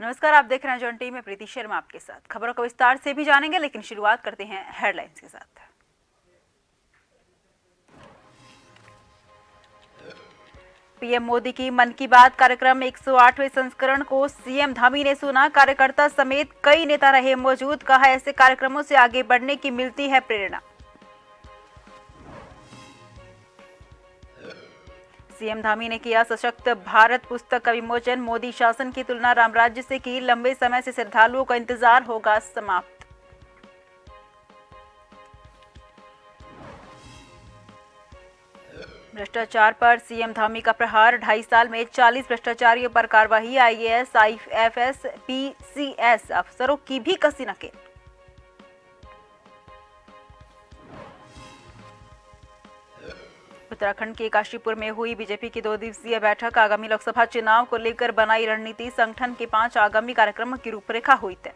नमस्कार, आप देख रहे हैं जॉन टी में प्रीति शर्मा आपके साथ। खबरों को विस्तार से भी जानेंगे, लेकिन शुरुआत करते हैं हेडलाइंस के साथ। पीएम मोदी की मन की बात कार्यक्रम 108वें संस्करण को सीएम धामी ने सुना। कार्यकर्ता समेत कई नेता रहे मौजूद। कहा, ऐसे कार्यक्रमों से आगे बढ़ने की मिलती है प्रेरणा। सीएम धामी ने किया सशक्त भारत पुस्तक का विमोचन। मोदी शासन की तुलना राम राज्य से की। लंबे समय से श्रद्धालुओं का इंतजार होगा समाप्त। भ्रष्टाचार पर सीएम धामी का प्रहार। 2.5 साल में 40 भ्रष्टाचारियों पर कार्रवाई। आईएएस, आईएफएस, पीसीएस अफसरों की भी कसी नकेल। उत्तराखंड के काशीपुर में हुई बीजेपी की 2 दिवसीय बैठक। आगामी लोकसभा चुनाव को लेकर बनाई रणनीति। संगठन के 5 आगामी कार्यक्रमों की रूपरेखा हुई तय।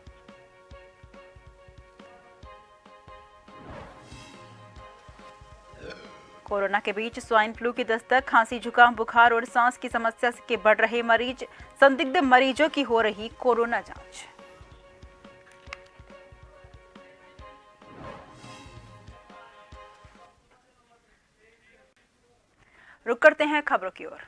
कोरोना के बीच स्वाइन फ्लू की दस्तक। खांसी, जुकाम, बुखार और सांस की समस्या के बढ़ रहे मरीज। संदिग्ध मरीजों की हो रही कोरोना जांच। रुक करते हैं खबरों की ओर।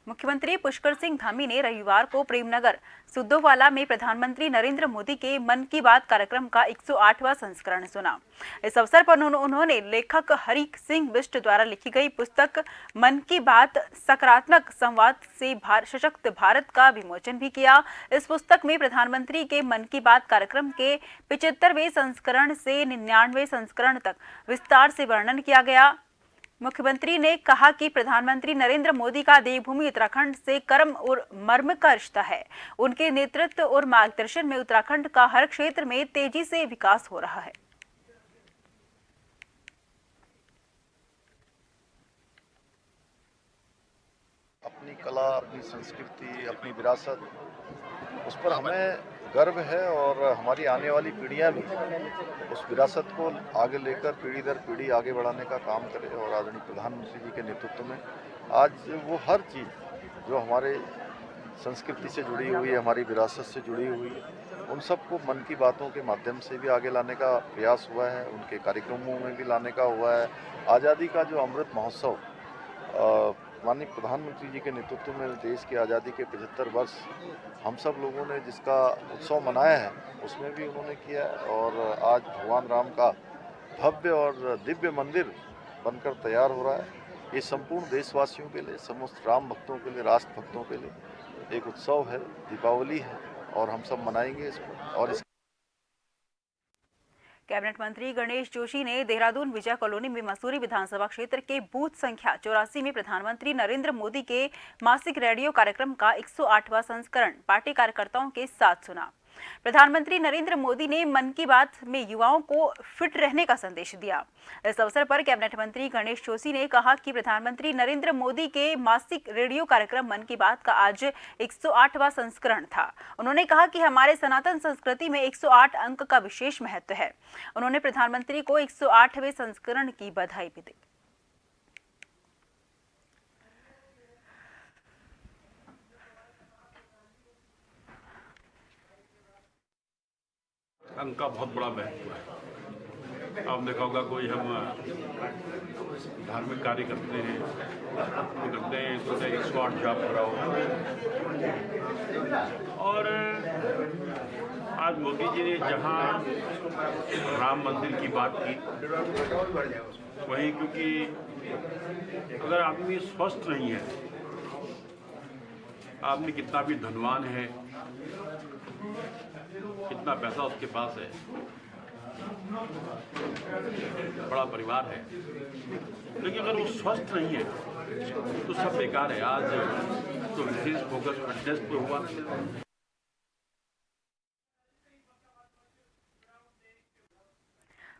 मुख्यमंत्री पुष्कर सिंह धामी ने रविवार को प्रेमनगर सुद्दोवाला में प्रधानमंत्री नरेंद्र मोदी के मन की बात कार्यक्रम का 108वां संस्करण सुना। इस अवसर पर उन्होंने लेखक हरि सिंह बिष्ट द्वारा लिखी गई पुस्तक मन की बात सकारात्मक संवाद से सशक्त भारत का विमोचन भी किया। इस पुस्तक में प्रधानमंत्री के मन की बात कार्यक्रम के 75वें संस्करण से 99वें संस्करण तक विस्तार से वर्णन किया गया। मुख्यमंत्री ने कहा कि प्रधानमंत्री नरेंद्र मोदी का देवभूमि उत्तराखंड से कर्म और मर्म का रिश्ता है। उनके नेतृत्व और मार्गदर्शन में उत्तराखंड का हर क्षेत्र में तेजी से विकास हो रहा है। अपनी कला, अपनी संस्कृति, अपनी विरासत, उस पर हमें गर्व है और हमारी आने वाली पीढ़ियां भी उस विरासत को आगे लेकर पीढ़ी दर पीढ़ी आगे बढ़ाने का काम करें। और आदरणीय प्रधानमंत्री जी के नेतृत्व में आज वो हर चीज़ जो हमारे संस्कृति से जुड़ी हुई है, हमारी विरासत से जुड़ी हुई है, उन सबको मन की बातों के माध्यम से भी आगे लाने का प्रयास हुआ है, उनके कार्यक्रमों में भी लाने का हुआ है। आज़ादी का जो अमृत महोत्सव माननीय प्रधानमंत्री जी के नेतृत्व में देश की आज़ादी के 75 वर्ष हम सब लोगों ने जिसका उत्सव मनाया है, उसमें भी उन्होंने किया है। और आज भगवान राम का भव्य और दिव्य मंदिर बनकर तैयार हो रहा है। ये संपूर्ण देशवासियों के लिए, समस्त राम भक्तों के लिए, राष्ट्र भक्तों के लिए एक उत्सव है, दीपावली है और हम सब मनाएंगे इसको। और कैबिनेट मंत्री गणेश जोशी ने देहरादून विजय कॉलोनी में मसूरी विधानसभा क्षेत्र के बूथ संख्या 84 में प्रधानमंत्री नरेंद्र मोदी के मासिक रेडियो कार्यक्रम का 108वां संस्करण पार्टी कार्यकर्ताओं के साथ सुना। प्रधानमंत्री नरेंद्र मोदी ने मन की बात में युवाओं को फिट रहने का संदेश दिया। इस अवसर पर कैबिनेट मंत्री गणेश जोशी ने कहा कि प्रधानमंत्री नरेंद्र मोदी के मासिक रेडियो कार्यक्रम मन की बात का आज 108वां संस्करण था। उन्होंने कहा कि हमारे सनातन संस्कृति में 108 अंक का विशेष महत्व है। उन्होंने प्रधानमंत्री को 108वें संस्करण की बधाई भी दी। अंक का बहुत बड़ा महत्व है। आप देखा होगा कोई हम धार्मिक कार्य करते हैं तो 108 जाप करा हो। और आज मोदी जी ने जहां राम मंदिर की बात की, वहीं क्योंकि अगर आदमी स्वस्थ नहीं है, आदमी कितना भी धनवान है, कितना पैसा उसके पास है, बड़ा परिवार है, लेकिन अगर वो स्वस्थ नहीं है तो सब बेकार है। आज तो विशेष फोकस फिटनेस पर हुआ।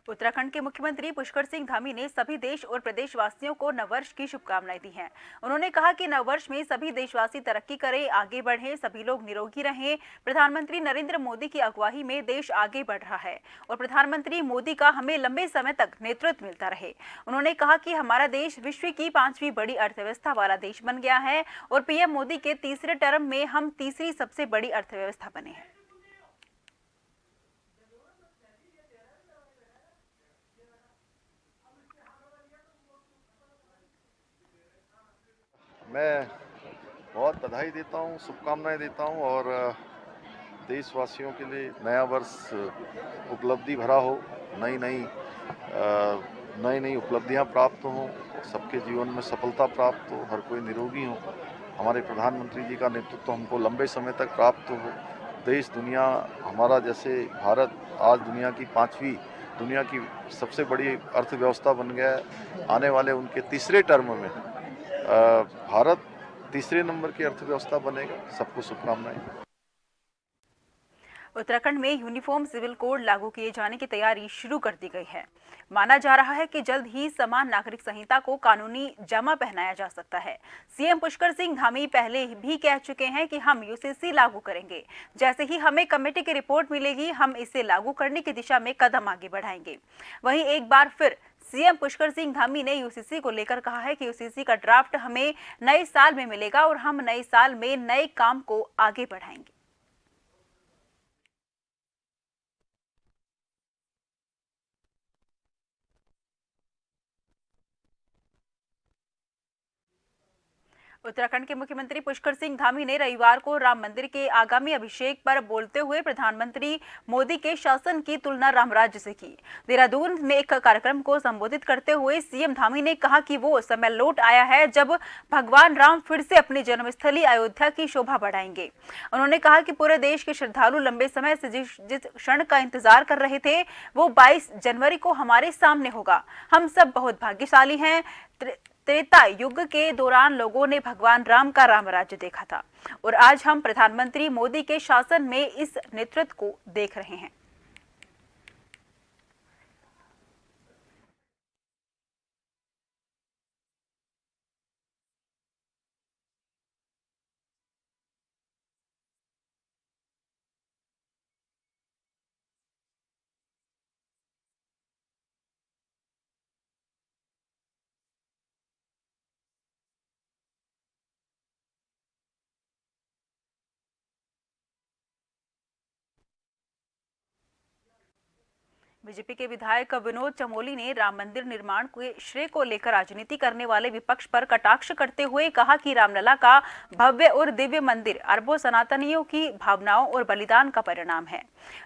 उत्तराखंड के मुख्यमंत्री पुष्कर सिंह धामी ने सभी देश और प्रदेशवासियों को नववर्ष की शुभकामनाएं दी हैं। उन्होंने कहा कि नववर्ष में सभी देशवासी तरक्की करें, आगे बढ़ें, सभी लोग निरोगी रहें। प्रधानमंत्री नरेंद्र मोदी की अगुवाई में देश आगे बढ़ रहा है और प्रधानमंत्री मोदी का हमें लंबे समय तक नेतृत्व मिलता रहे। उन्होंने कहा कि हमारा देश विश्व की 5वीं बड़ी अर्थव्यवस्था वाला देश बन गया है और पीएम मोदी के तीसरे टर्म में हम तीसरी सबसे बड़ी अर्थव्यवस्था बने हैं। मैं बहुत बधाई देता हूँ, शुभकामनाएं देता हूँ और देशवासियों के लिए नया वर्ष उपलब्धि भरा हो, नई नई उपलब्धियाँ प्राप्त हों, सबके जीवन में सफलता प्राप्त हो, हर कोई निरोगी हो, हमारे प्रधानमंत्री जी का नेतृत्व हमको लंबे समय तक प्राप्त हो, देश दुनिया हमारा जैसे भारत आज दुनिया की सबसे बड़ी अर्थव्यवस्था बन गया है। आने वाले उनके तीसरे टर्म में भारत तीसरे नंबर की अर्थव्यवस्था बनेगा। सबको शुभकामनाएं। उत्तराखंड में यूनिफॉर्म सिविल कोड लागू किए जाने की तैयारी शुरू कर दी गई है। माना जा रहा है कि जल्द ही समान नागरिक संहिता को कानूनी जामा पहनाया जा सकता है। सीएम पुष्कर सिंह धामी पहले भी कह चुके हैं कि हम यूसीसी लागू करेंगे। जैसे ही हमें कमेटी की रिपोर्ट मिलेगी, हम इसे लागू करने की दिशा में कदम आगे बढ़ाएंगे। वहीं एक बार फिर सीएम पुष्कर सिंह धामी ने यूसीसी को लेकर कहा है कि यूसीसी का ड्राफ्ट हमें नए साल में मिलेगा और हम नए साल में नए काम को आगे बढ़ाएंगे। उत्तराखंड के मुख्यमंत्री पुष्कर सिंह धामी ने रविवार को राम मंदिर के आगामी अभिषेक पर बोलते हुए प्रधानमंत्री मोदी के शासन की तुलना राम राज्य से की। देहरादून में एक कार्यक्रम को संबोधित करते हुए सीएम धामी ने कहा कि वो समय लौट आया है जब भगवान राम फिर से अपनी जन्मस्थली अयोध्या की शोभा बढ़ाएंगे। उन्होंने कहा कि पूरे देश के श्रद्धालु लंबे समय से जिस क्षण का इंतजार कर रहे थे, वो 22 जनवरी को हमारे सामने होगा। हम सब बहुत भाग्यशाली हैं। त्रेता युग के दौरान लोगों ने भगवान राम का राम राज्य देखा था और आज हम प्रधानमंत्री मोदी के शासन में इस नेतृत्व को देख रहे हैं। बीजेपी के विधायक विनोद चमोली ने राम मंदिर निर्माण के श्रेय को लेकर राजनीति करने वाले विपक्ष पर कटाक्ष करते हुए कहा कि रामलला का भव्य और दिव्य मंदिर अरबों सनातनियों की भावनाओं और बलिदान का परिणाम है।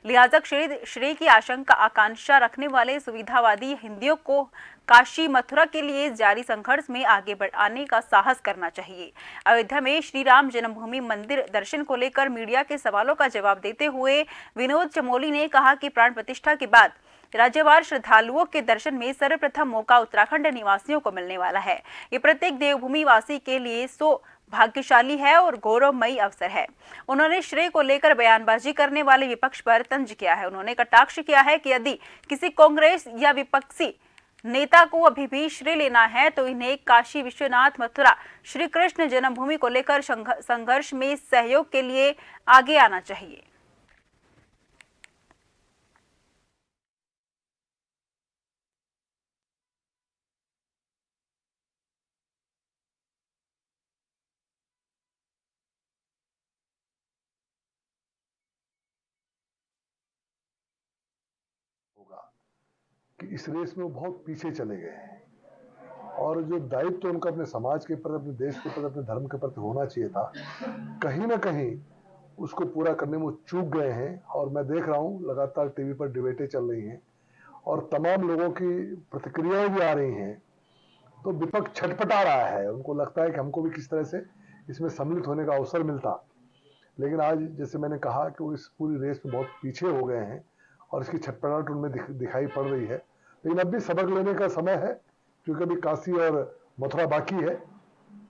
लिहाजा श्रेय की आकांक्षा रखने वाले सुविधावादी हिंदुओं को काशी मथुरा के लिए जारी संघर्ष में आगे आने का साहस करना चाहिए। अयोध्या में श्री राम जन्मभूमि मंदिर दर्शन को लेकर मीडिया के सवालों का जवाब देते हुए विनोद चमोली ने कहा कि प्राण प्रतिष्ठा के बाद राज्यवार श्रद्धालुओं के दर्शन में सर्वप्रथम मौका उत्तराखंड निवासियों को मिलने वाला है। ये प्रत्येक देवभूमि वासी के लिए भाग्यशाली है और गौरवमयी अवसर है। उन्होंने श्रेय को लेकर बयानबाजी करने वाले विपक्ष पर तंज किया है। उन्होंने कटाक्ष किया है कि यदि किसी कांग्रेस या विपक्षी नेता को अभी भी श्रेय लेना है तो इन्हें काशी विश्वनाथ मथुरा श्री कृष्ण जन्मभूमि को लेकर संघर्ष में सहयोग के लिए आगे आना चाहिए। कि इस रेस में वो बहुत पीछे चले गए हैं और जो दायित्व तो उनका अपने समाज के प्रति, अपने देश के प्रति, अपने धर्म के प्रति होना चाहिए था, कहीं ना कहीं उसको पूरा करने में वो चूक गए हैं। और मैं देख रहा हूँ लगातार टीवी पर डिबेटें चल रही हैं और तमाम लोगों की प्रतिक्रियाएं भी आ रही हैं, तो विपक्ष छटपटा रहा है। उनको लगता है कि हमको भी किस तरह से इसमें सम्मिलित होने का अवसर मिलता, लेकिन आज जैसे मैंने कहा कि वो इस पूरी रेस में बहुत पीछे हो गए हैं और इसकी छटपटाहट उनमें दिखाई पड़ रही है। लेकिन अब भी सबक लेने का समय है, क्योंकि अभी काशी और मथुरा बाकी है।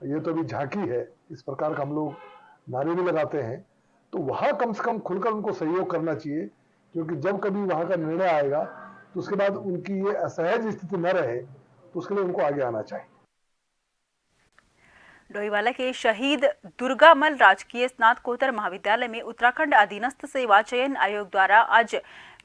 ये तो अभी झांकी है, इस प्रकार का हम लोग नारे भी लगाते हैं, तो वहां कम से कम खुलकर उनको सहयोग करना चाहिए, क्योंकि जब कभी वहां का निर्णय आएगा तो उसके बाद उनकी ये असहज स्थिति न रहे, तो उसके लिए उनको आगे आना चाहिए। डोईवाला के शहीद दुर्गामल राजकीय स्नातकोत्तर महाविद्यालय में उत्तराखंड अधीनस्थ सेवा चयन आयोग द्वारा आज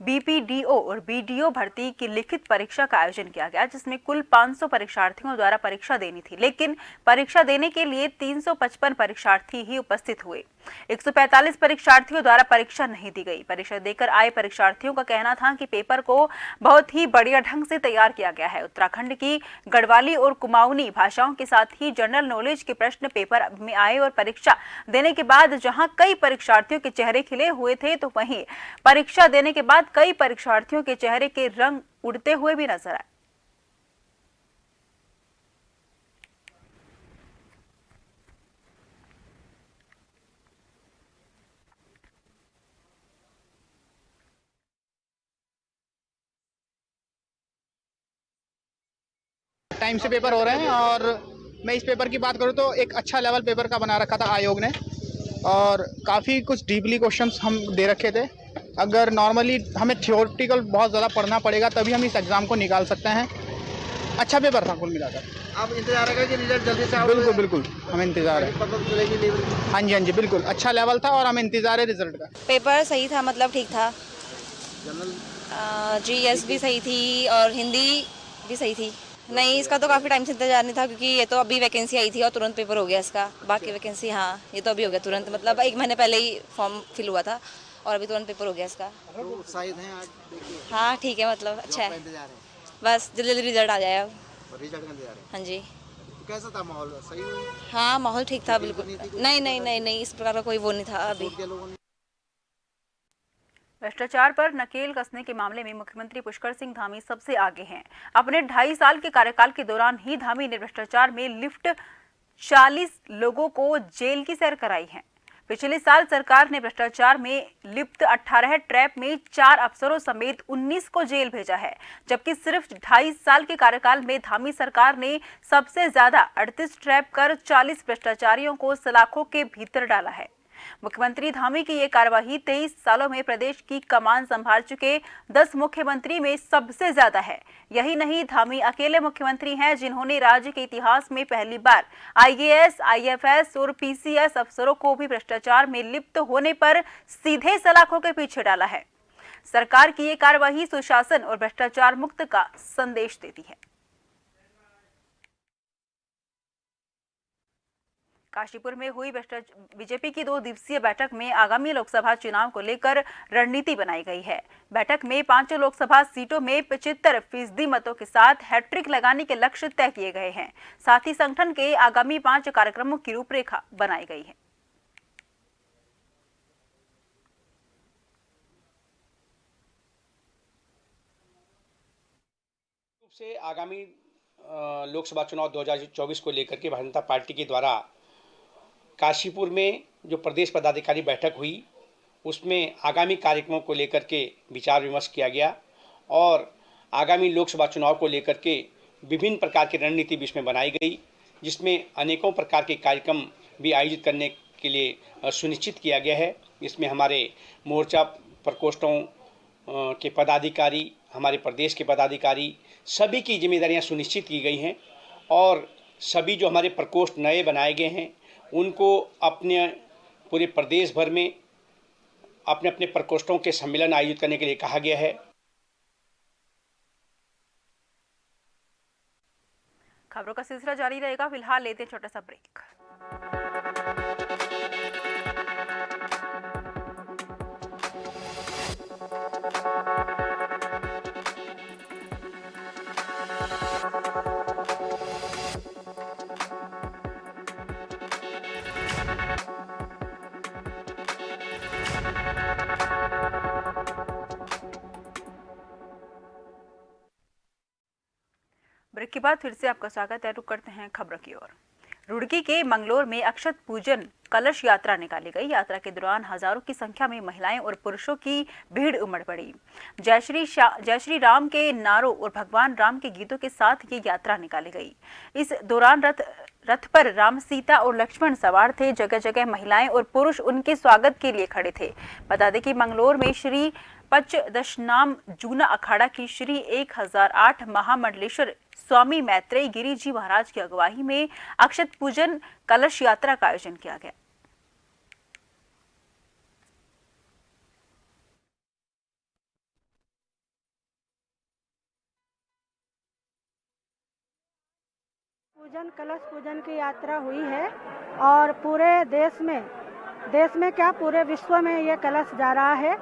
बीपीडीओ और बीडीओ भर्ती की लिखित परीक्षा का आयोजन किया गया, जिसमें कुल 500 परीक्षार्थियों द्वारा परीक्षा देनी थी, लेकिन परीक्षा देने के लिए 355 परीक्षार्थी ही उपस्थित हुए। 145 परीक्षार्थियों द्वारा परीक्षा नहीं दी गई। परीक्षा देकर आए परीक्षार्थियों का कहना था कि पेपर को बहुत ही बढ़िया ढंग से तैयार किया गया है। उत्तराखंड की गढ़वाली और कुमाऊनी भाषाओं के साथ ही जनरल नॉलेज के प्रश्न पेपर में आए और परीक्षा देने के बाद जहां कई परीक्षार्थियों के चेहरे खिले हुए थे, तो वहीं परीक्षा देने के बाद कई परीक्षार्थियों के चेहरे के रंग उड़ते हुए भी नजर आए। टाइम से पेपर हो रहे हैं और मैं इस पेपर की बात करूं तो एक अच्छा लेवल पेपर का बना रखा था आयोग ने और काफ़ी कुछ डीपली क्वेश्चंस हम दे रखे थे। अगर नॉर्मली हमें थियोरेटिकल बहुत ज़्यादा पढ़ना पड़ेगा तभी हम इस एग्ज़ाम को निकाल सकते हैं। अच्छा पेपर था कुल मिलाकर। आप इंतजार है कि रिजल्ट जल्दी से बिल्कुल बिल्कुल हमें इंतज़ार है। हाँ जी बिल्कुल अच्छा लेवल था और हमें इंतज़ार है रिजल्ट का। पेपर सही था, मतलब ठीक था। जीएस भी सही थी और हिंदी भी सही थी। नहीं, इसका तो काफ़ी टाइम से इंतजार नहीं था क्योंकि ये तो अभी वैकेंसी आई थी और तुरंत पेपर हो गया इसका। बाकी वैकेंसी हाँ ये तो अभी हो गया तुरंत, मतलब 1 महीने पहले ही फॉर्म फिल हुआ था और अभी तुरंत पेपर हो गया इसका। तो उत्साहित हैं आज देखिए। हाँ ठीक है, मतलब अच्छा है। इंतजार है, बस जल्दी जल्दी रिजल्ट आ जाए अब। रिजल्ट का इंतजार है। हाँ जी। तो कैसा था माहौल, सही हुई? हाँ माहौल ठीक था बिल्कुल। नहीं, इस प्रकार का कोई वो नहीं था अभी। लोगों ने भ्रष्टाचार पर नकेल कसने के मामले में मुख्यमंत्री पुष्कर सिंह धामी सबसे आगे हैं। अपने 2.5 साल के कार्यकाल के दौरान ही धामी ने भ्रष्टाचार में लिप्त 40 लोगों को जेल की सैर कराई है। पिछले साल सरकार ने भ्रष्टाचार में लिप्त 18 ट्रैप में 4 अफसरों समेत 19 को जेल भेजा है, जबकि सिर्फ 2.5 साल के कार्यकाल में धामी सरकार ने सबसे ज्यादा 38 ट्रैप कर 40 भ्रष्टाचारियों को सलाखों के भीतर डाला है। मुख्यमंत्री धामी की ये कार्यवाही 23 सालों में प्रदेश की कमान संभाल चुके 10 मुख्यमंत्री में सबसे ज्यादा है। यही नहीं, धामी अकेले मुख्यमंत्री हैं जिन्होंने राज्य के इतिहास में पहली बार आईएएस, आईएफएस और पीसीएस अफसरों को भी भ्रष्टाचार में लिप्त होने पर सीधे सलाखों के पीछे डाला है। सरकार की ये कार्यवाही सुशासन और भ्रष्टाचार मुक्त का संदेश देती है। काशीपुर में हुई बीजेपी की 2 दिवसीय बैठक में आगामी लोकसभा चुनाव को लेकर रणनीति बनाई गई है। बैठक में 5 लोकसभा सीटों में 75% मतों के साथ हैट्रिक लगाने के लक्ष्य तय किए गए हैं। साथ ही संगठन के आगामी 5 कार्यक्रमों की रूपरेखा बनाई गई है। से आगामी लोकसभा चुनाव 2024 को लेकर के भारतीय जनता पार्टी के द्वारा काशीपुर में जो प्रदेश पदाधिकारी बैठक हुई उसमें आगामी कार्यक्रमों को लेकर के विचार विमर्श किया गया और आगामी लोकसभा चुनाव को लेकर के विभिन्न प्रकार की रणनीति भी इसमें बनाई गई, जिसमें अनेकों प्रकार के कार्यक्रम भी आयोजित करने के लिए सुनिश्चित किया गया है। इसमें हमारे मोर्चा प्रकोष्ठों के पदाधिकारी, हमारे प्रदेश के पदाधिकारी सभी की जिम्मेदारियां सुनिश्चित की गई हैं और सभी जो हमारे प्रकोष्ठ नए बनाए गए हैं उनको अपने पूरे प्रदेश भर में अपने अपने प्रकोष्ठों के सम्मेलन आयोजित करने के लिए कहा गया है। खबरों का सिलसिला जारी रहेगा। फिलहाल लेते हैं छोटा सा ब्रेक। ब्रेक के बाद फिर से आपका स्वागत है। रुक करते हैं खबरों की ओर। रुड़की के मंगलोर में अक्षत पूजन कलश यात्रा निकाली गई। यात्रा के दौरान हजारों की संख्या में महिलाएं और पुरुषों की भीड़ उमड़ पड़ी। जय श्री राम के नारों और भगवान राम के गीतों के साथ ये यात्रा निकाली गई। इस दौरान रथ पर राम, सीता और लक्ष्मण सवार थे। जगह जगह महिलाएं और पुरुष उनके स्वागत के लिए खड़े थे। बता दें कि मंगलोर में श्री पंचदशनाम जूना अखाड़ा की श्री 1008 महामंडलेश्वर स्वामी मैत्रेय गिरी जी महाराज की अगुवाई में अक्षत पूजन कलश यात्रा का आयोजन किया गया। पूजन कलश पूजन की यात्रा हुई है और पूरे देश में क्या पूरे विश्व में ये कलश जा रहा है।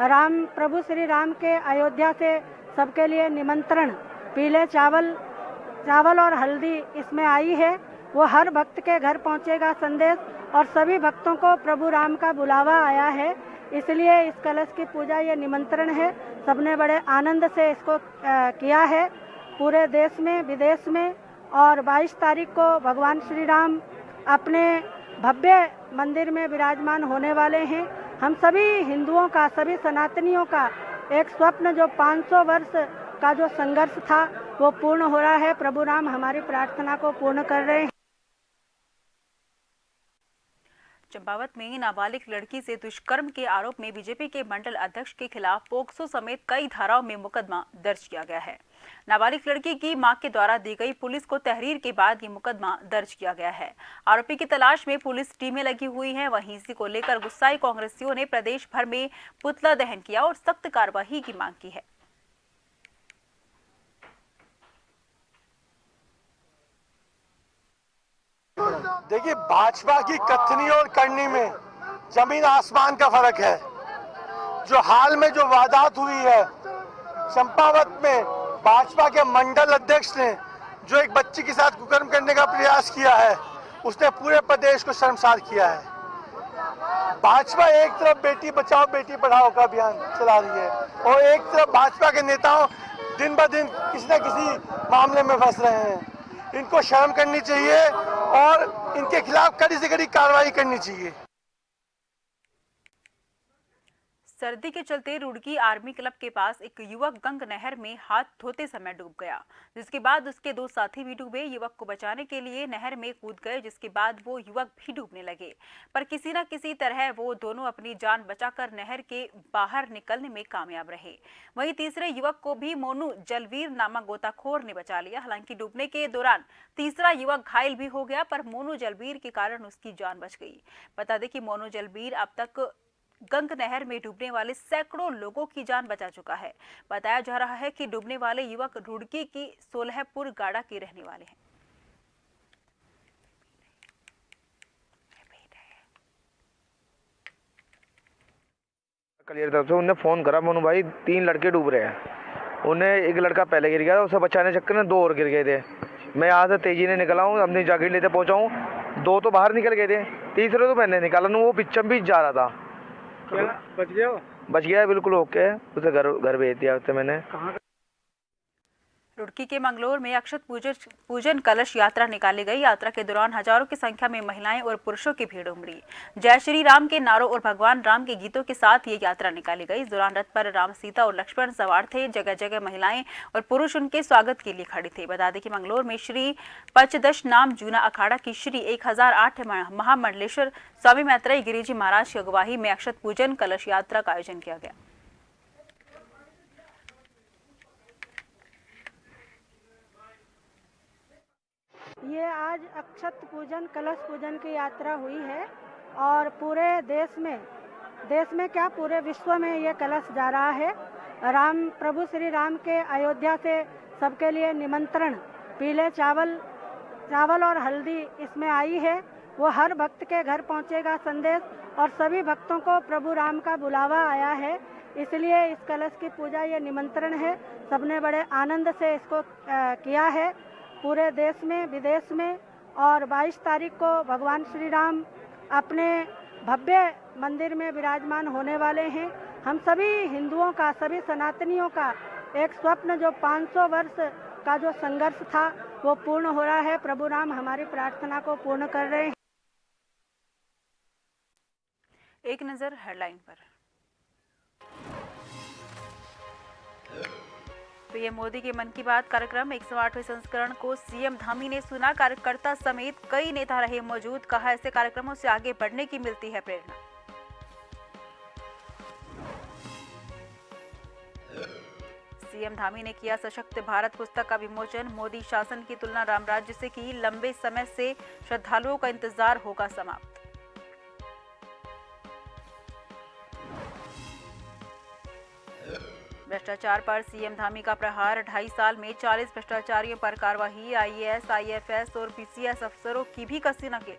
राम प्रभु श्री राम के अयोध्या से सबके लिए निमंत्रण पीले चावल और हल्दी इसमें आई है। वो हर भक्त के घर पहुंचेगा संदेश और सभी भक्तों को प्रभु राम का बुलावा आया है, इसलिए इस कलश की पूजा ये निमंत्रण है। सबने बड़े आनंद से इसको किया है। पूरे देश में विदेश में और 22 तारीख को भगवान श्री राम अपने भव्य मंदिर में विराजमान होने वाले हैं। हम सभी हिंदुओं का, सभी सनातनियों का एक स्वप्न जो 500 वर्ष का जो संघर्ष था वो पूर्ण हो रहा है। प्रभु राम हमारी प्रार्थना को पूर्ण कर रहे हैं। चंपावत में नाबालिग लड़की से दुष्कर्म के आरोप में बीजेपी के मंडल अध्यक्ष के खिलाफ पोक्सो समेत कई धाराओं में मुकदमा दर्ज किया गया है। नाबालिग लड़की की मां के द्वारा दी गई पुलिस को तहरीर के बाद ये मुकदमा दर्ज किया गया है। आरोपी की तलाश में पुलिस टीमें लगी हुई हैं। वहीं इसी को लेकर गुस्साई कांग्रेसियों ने प्रदेश भर में पुतला दहन किया और सख्त कार्रवाई की मांग की है। देखिए, भाजपा की कथनी और करनी में जमीन आसमान का फर्क है। जो हाल में जो वारदात हुई है चंपावत में, भाजपा के मंडल अध्यक्ष ने जो एक बच्ची के साथ कुकर्म करने का प्रयास किया है, उसने पूरे प्रदेश को शर्मसार किया है। भाजपा एक तरफ बेटी बचाओ बेटी पढ़ाओ का अभियान चला रही है और एक तरफ भाजपा के नेताओं दिन ब दिन किसी न किसी मामले में फंस रहे हैं। इनको शर्म करनी चाहिए और इनके खिलाफ कड़ी से कड़ी कार्रवाई करनी चाहिए। सर्दी के चलते रुड़की आर्मी क्लब के पास एक युवक गंग नहर में हाथ धोते समय डूब गया, जिसके बाद उसके 2 साथी भी डूबे। युवक को बचाने के लिए नहर में कूद गए, जिसके बाद वो युवक भी डूबने लगे, पर किसी न किसी तरह वो दोनों अपनी जान बचाकर नहर के बाहर निकलने में कामयाब रहे। वहीं तीसरे युवक को भी मोनू जलवीर नामक गोताखोर ने बचा लिया। हालांकि डूबने के दौरान तीसरा युवक घायल भी हो गया, पर मोनू जलवीर के कारण उसकी जान बच गई। बता दें कि मोनू जलवीर अब तक गंग नहर में डूबने वाले सैकड़ों लोगों की जान बचा चुका है। बताया जा रहा है कि डूबने वाले युवक रुड़की की सोलहपुर गाड़ा के रहने वाले हैं। क्लियर तरफ से उन्हें फोन करा, मोनू भाई 3 लड़के डूब रहे हैं। उन्हें एक लड़का पहले गिर गया था, उसे बचाने चक्कर में 2 और गिर गए थे। मैं यहाँ से तेजी ने निकला हूँ, अपनी जैकेट लेते पहुँचा हूँ। 2 तो बाहर निकल गए थे, तीसरे तो मैंने निकाला, वो बिचम बीच जा रहा था। क्या बच गया? बच गया, बिल्कुल ओके। उसे घर भेज दिया उससे मैंने। रुड़की के मंगलोर में अक्षत पूजन कलश यात्रा निकाली गई। यात्रा के दौरान हजारों की संख्या में महिलाएं और पुरुषों की भीड़ उमड़ी। जय श्री राम के नारों और भगवान राम के गीतों के साथ ये यात्रा निकाली गई। इस दौरान रथ पर राम, सीता और लक्ष्मण सवार थे। जगह जगह महिलाएं और पुरुष उनके स्वागत के लिए खड़े थे। बता दें कि मंगलोर में श्री पंचदशनाम जूना अखाड़ा की श्री 1008 महामंडलेश्वर स्वामी मैत्रेय गिरी जी महाराज की अगुवाई में अक्षत पूजन कलश यात्रा का आयोजन किया गया। ये आज अक्षत पूजन कलश पूजन की यात्रा हुई है और पूरे देश में क्या पूरे विश्व में ये कलश जा रहा है। राम प्रभु श्री राम के अयोध्या से सबके लिए निमंत्रण पीले चावल और हल्दी इसमें आई है। वो हर भक्त के घर पहुंचेगा संदेश और सभी भक्तों को प्रभु राम का बुलावा आया है, इसलिए इस कलश की पूजा ये निमंत्रण है। सबने बड़े आनंद से इसको किया है। पूरे देश में विदेश में और 22 तारीख को भगवान श्री राम अपने भव्य मंदिर में विराजमान होने वाले हैं। हम सभी हिंदुओं का, सभी सनातनियों का एक स्वप्न जो 500 वर्ष का जो संघर्ष था वो पूर्ण हो रहा है। प्रभु राम हमारी प्रार्थना को पूर्ण कर रहे हैं। एक नजर हेडलाइन पर। पीएम मोदी के मन की बात कार्यक्रम 108वें संस्करण को सीएम धामी ने सुना। कार्यकर्ता समेत कई नेता रहे मौजूद। कहा, ऐसे कार्यक्रमों से आगे बढ़ने की मिलती है प्रेरणा। सीएम धामी ने किया सशक्त भारत पुस्तक का विमोचन। मोदी शासन की तुलना राम राज्य से की। लंबे समय से श्रद्धालुओं का इंतजार होगा समाप्त। भ्रष्टाचार पर सीएम धामी का प्रहार। 2.5 साल में 40 भ्रष्टाचारियों पर कार्रवाई। आईएएस, आईएफएस और पीसीएस अफसरों की भी कसी नकेल।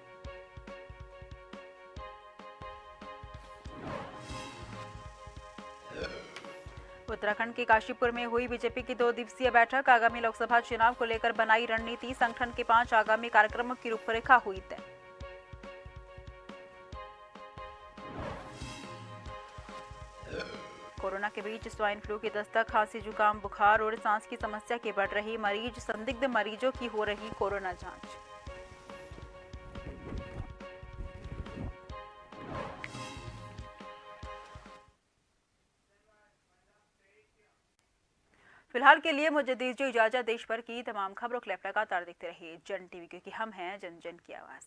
उत्तराखंड के काशीपुर में हुई बीजेपी की 2 दिवसीय बैठक। आगामी लोकसभा चुनाव को लेकर बनाई रणनीति। संगठन के 5 आगामी कार्यक्रमों की रूपरेखा हुई तय। कोरोना के बीच स्वाइन फ्लू की दस्तक। खांसी, जुकाम, बुखार और सांस की समस्या के बढ़ रही मरीज। संदिग्ध मरीजों की हो रही कोरोना जांच। फिलहाल के लिए मुझे दीजिए इजाजत। देश भर की तमाम खबरों के लिए लगातार देखते रहिए जन टीवी, क्योंकि हम हैं जन जन की आवाज।